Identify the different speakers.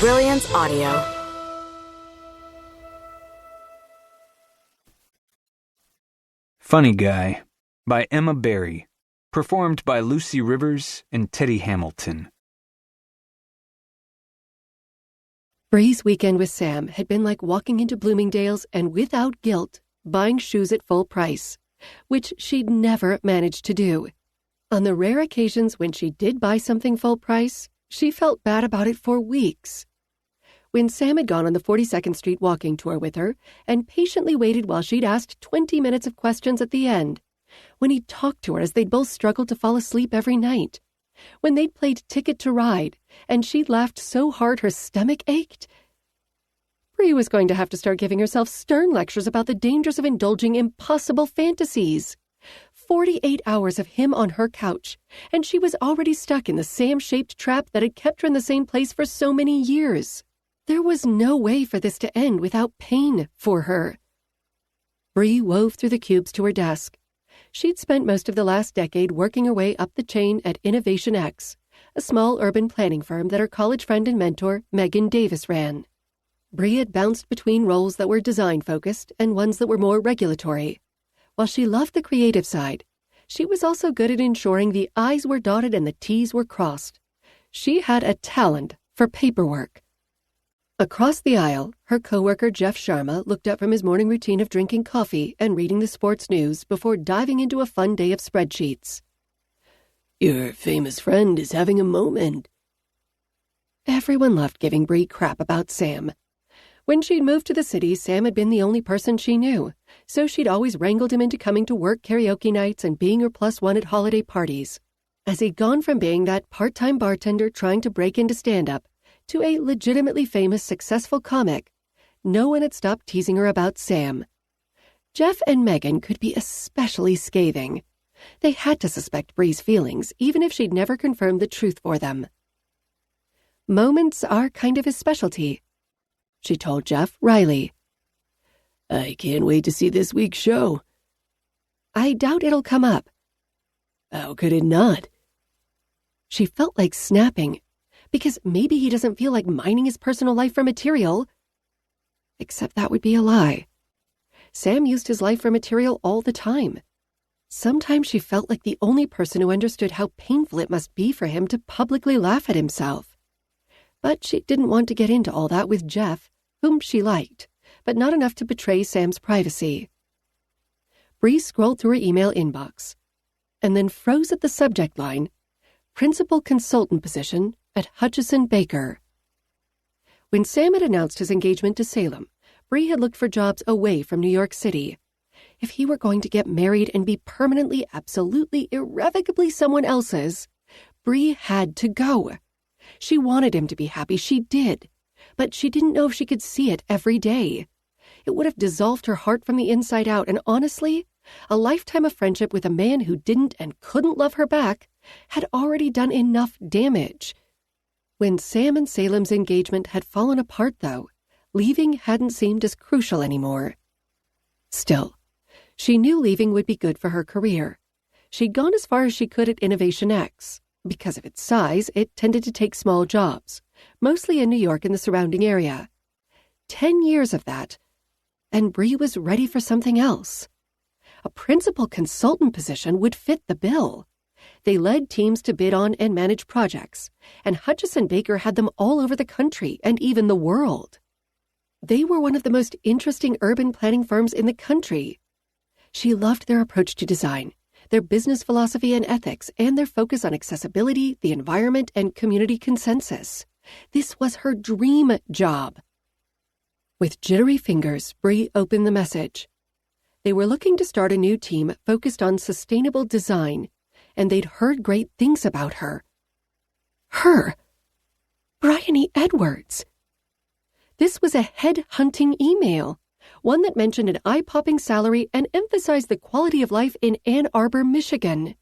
Speaker 1: Brilliance Audio.
Speaker 2: Funny Guy by Emma Barry. Performed by Lucy Rivers and Teddy Hamilton.
Speaker 3: Bree's weekend with Sam had been like walking into Bloomingdale's and without guilt, buying shoes at full price, which she'd never managed to do. On the rare occasions when she did buy something full price, she felt bad about it for weeks. When Sam had gone on the 42nd Street walking tour with her and patiently waited while she'd asked 20 minutes of questions at the end, when he'd talked to her as they'd both struggled to fall asleep every night, when they'd played Ticket to Ride and she'd laughed so hard her stomach ached, Bree was going to have to start giving herself stern lectures about the dangers of indulging impossible fantasies. 48 hours of him on her couch, and she was already stuck in the Sam-shaped trap that had kept her in the same place for so many years. There was no way for this to end without pain for her. Bree wove through the cubes to her desk. She'd spent most of the last decade working her way up the chain at Innovation X, a small urban planning firm that her college friend and mentor, Megan Davis, ran. Bree had bounced between roles that were design-focused and ones that were more regulatory. While she loved the creative side, she was also good at ensuring the I's were dotted and the T's were crossed. She had a talent for paperwork. Across the aisle, her coworker Jeff Sharma looked up from his morning routine of drinking coffee and reading the sports news before diving into a fun day of spreadsheets. "Your famous friend is having a moment." Everyone loved giving Bree crap about Sam. When she'd moved to the city, Sam had been the only person she knew, so she'd always wrangled him into coming to work karaoke nights and being her +1 at holiday parties. As he'd gone from being that part-time bartender trying to break into stand-up to a legitimately famous, successful comic, no one had stopped teasing her about Sam. Jeff and Megan could be especially scathing. They had to suspect Bree's feelings, even if she'd never confirmed the truth for them. "Moments are kind of his specialty," she told Jeff wryly. "I can't wait to see this week's show." "I doubt it'll come up." "How could it not?" She felt like snapping, because maybe he doesn't feel like mining his personal life for material. Except that would be a lie. Sam used his life for material all the time. Sometimes she felt like the only person who understood how painful it must be for him to publicly laugh at himself. But she didn't want to get into all that with Jeff, whom she liked, but not enough to betray Sam's privacy. Bree scrolled through her email inbox, and then froze at the subject line, "Principal Consultant Position at Hutchison Baker." When Sam had announced his engagement to Salem, Bree had looked for jobs away from New York City. If he were going to get married and be permanently, absolutely, irrevocably someone else's, Bree had to go. She wanted him to be happy, she did, but she didn't know if she could see it every day. It would have dissolved her heart from the inside out, and honestly, a lifetime of friendship with a man who didn't and couldn't love her back had already done enough damage. When Sam and Salem's engagement had fallen apart, though, leaving hadn't seemed as crucial anymore. Still, she knew leaving would be good for her career. She'd gone as far as she could at Innovation X. Because of its size, it tended to take small jobs, mostly in New York and the surrounding area. 10 years of that, and Bree was ready for something else. A principal consultant position would fit the bill. They led teams to bid on and manage projects, and Hutchison Baker had them all over the country and even the world. They were one of the most interesting urban planning firms in the country. She loved their approach to design, their business philosophy and ethics, and their focus on accessibility, the environment, and community consensus. This was her dream job. With jittery fingers, Bree opened the message. They were looking to start a new team focused on sustainable design, and they'd heard great things about her. Her! Bryony Edwards! This was a head-hunting email, one that mentioned an eye-popping salary and emphasized the quality of life in Ann Arbor, Michigan.